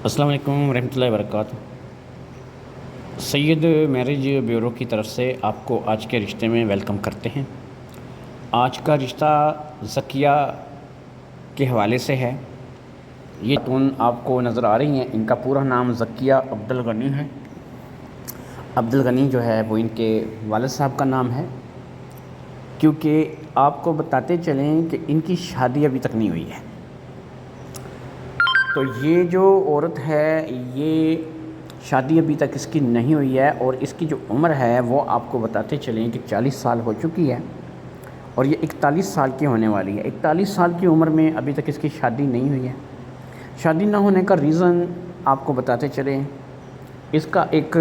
السلام علیکم ورحمۃ اللہ وبرکاتہ۔ سید میرج بیورو کی طرف سے آپ کو آج کے رشتے میں ویلکم کرتے ہیں۔ آج کا رشتہ ذکیہ کے حوالے سے ہے۔ یہ خاتون آپ کو نظر آ رہی ہیں، ان کا پورا نام ذکیہ عبدالغنی ہے۔ عبدالغنی جو ہے وہ ان کے والد صاحب کا نام ہے، کیونکہ آپ کو بتاتے چلیں کہ ان کی شادی ابھی تک نہیں ہوئی ہے۔ تو یہ جو عورت ہے یہ شادی ابھی تک اس کی نہیں ہوئی ہے، اور اس کی جو عمر ہے وہ آپ کو بتاتے چلیں کہ 40 سال ہو چکی ہے، اور یہ 41 سال کی ہونے والی ہے۔ 41 سال کی عمر میں ابھی تک اس کی شادی نہیں ہوئی ہے۔ شادی نہ ہونے کا ریزن آپ کو بتاتے چلیں، اس کا ایک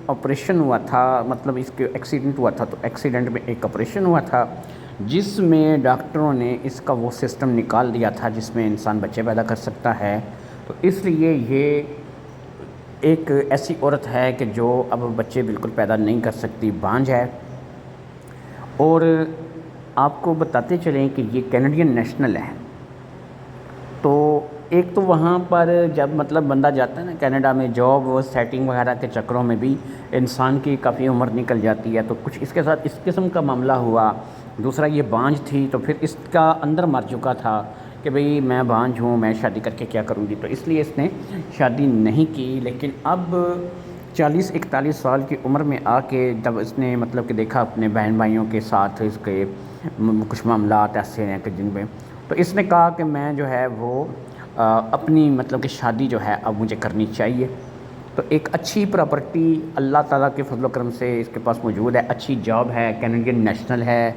آپریشن ہوا تھا، مطلب اس کے ایکسیڈنٹ ہوا تھا، تو ایکسیڈنٹ میں ایک آپریشن ہوا تھا جس میں ڈاکٹروں نے اس کا وہ سسٹم نکال دیا تھا جس میں انسان بچے پیدا کر سکتا ہے۔ تو اس لیے یہ ایک ایسی عورت ہے کہ جو اب بچے بالکل پیدا نہیں کر سکتی، بانجھ ہے۔ اور آپ کو بتاتے چلیں کہ یہ کینیڈین نیشنل ہے۔ تو ایک تو وہاں پر جب مطلب بندہ جاتا ہے نا کینیڈا میں، جاب سیٹنگ وغیرہ کے چکروں میں بھی انسان کی کافی عمر نکل جاتی ہے، تو کچھ اس کے ساتھ اس قسم کا معاملہ ہوا۔ دوسرا یہ بانجھ تھی، تو پھر اس کا اندر مر چکا تھا کہ بھئی میں بانجھ ہوں، میں شادی کر کے کیا کروں گی، تو اس لیے اس نے شادی نہیں کی۔ لیکن اب 40-41 سال کی عمر میں آ کے جب اس نے مطلب کہ دیکھا اپنے بہن بھائیوں کے ساتھ اس کے کچھ معاملات ایسے ہیں کہ جن میں، تو اس نے کہا کہ میں جو ہے وہ اپنی مطلب کہ شادی جو ہے اب مجھے کرنی چاہیے۔ تو ایک اچھی پراپرٹی اللہ تعالیٰ کے فضل و کرم سے اس کے پاس موجود ہے، اچھی جاب ہے، کینیڈین نیشنل ہے،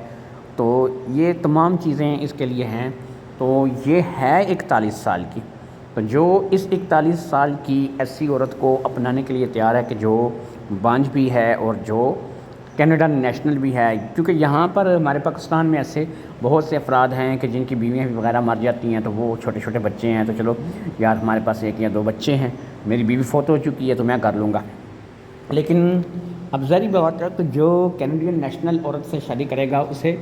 تو یہ تمام چیزیں اس کے لیے ہیں۔ تو یہ ہے 41 سال کی، تو جو اس 41 سال کی ایسی عورت کو اپنانے کے لیے تیار ہے کہ جو بانجھ بھی ہے اور جو کینیڈا نیشنل بھی ہے، کیونکہ یہاں پر ہمارے پاکستان میں ایسے بہت سے افراد ہیں کہ جن کی بیویاں وغیرہ مر جاتی ہیں، تو وہ چھوٹے چھوٹے بچے ہیں، تو چلو یار ہمارے پاس 1 یا 2 بچے ہیں، میری بیوی فوت ہو چکی ہے تو میں کر لوں گا۔ لیکن اب ظاہری بات ہے کہ جو کینیڈین نیشنل عورت سے شادی کرے گا اسے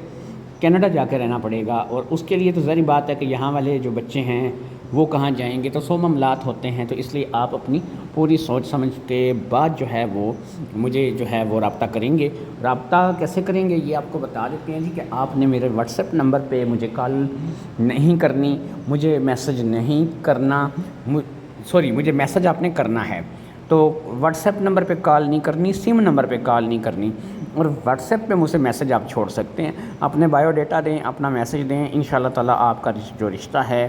کینیڈا جا کے رہنا پڑے گا، اور اس کے لیے تو ظاہری بات ہے کہ یہاں والے جو بچے ہیں وہ کہاں جائیں گے، تو 100 معاملات ہوتے ہیں۔ تو اس لیے آپ اپنی پوری سوچ سمجھ کے بعد جو ہے وہ مجھے جو ہے وہ رابطہ کریں گے۔ رابطہ کیسے کریں گے یہ آپ کو بتا دیتے ہیں جی، کہ آپ نے میرے واٹس ایپ نمبر پہ مجھے کال نہیں کرنی، مجھے میسج نہیں کرنا، مجھے میسج آپ نے کرنا ہے۔ تو واٹس ایپ نمبر پہ کال نہیں کرنی، سم نمبر پہ کال نہیں کرنی، اور واٹس ایپ پہ مجھ سے میسج آپ چھوڑ سکتے ہیں، اپنے بایو ڈیٹا دیں، اپنا میسج دیں، انشاءاللہ تعالیٰ آپ کا جو رشتہ ہے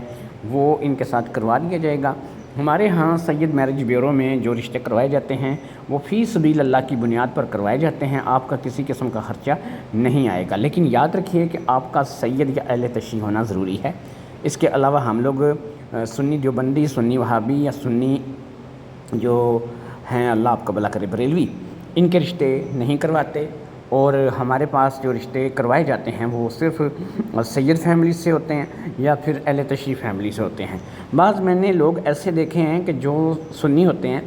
وہ ان کے ساتھ کروا دیا جائے گا۔ ہمارے ہاں سید میرج بیورو میں جو رشتے کروائے جاتے ہیں وہ فی سبیل اللہ کی بنیاد پر کروائے جاتے ہیں، آپ کا کسی قسم کا خرچہ نہیں آئے گا۔ لیکن یاد رکھیے کہ آپ کا سید یا اہل تشیع ہونا ضروری ہے۔ اس کے علاوہ ہم لوگ سنی دیوبندی، سنی وہابی یا سنی جو ہیں، اللہ آپ کا بھلا کرے، بریلوی، ان کے رشتے نہیں کرواتے، اور ہمارے پاس جو رشتے کروائے جاتے ہیں وہ صرف سید فیملی سے ہوتے ہیں یا پھر اہل تشیع فیملی سے ہوتے ہیں۔ بعض میں نے لوگ ایسے دیکھے ہیں کہ جو سنی ہوتے ہیں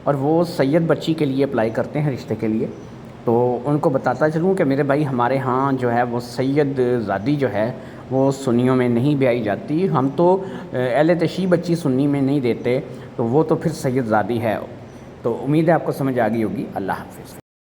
اور وہ سید بچی کے لیے اپلائی کرتے ہیں رشتے کے لیے، تو ان کو بتاتا چلوں کہ میرے بھائی ہمارے ہاں جو ہے وہ سید زادی جو ہے وہ سنیوں میں نہیں بیائی جاتی، ہم تو اہل تشیع بچی سنی میں نہیں دیتے، تو وہ تو پھر سید زادی ہے۔ تو امید ہے آپ کو سمجھ آ گئی ہوگی۔ اللہ حافظ۔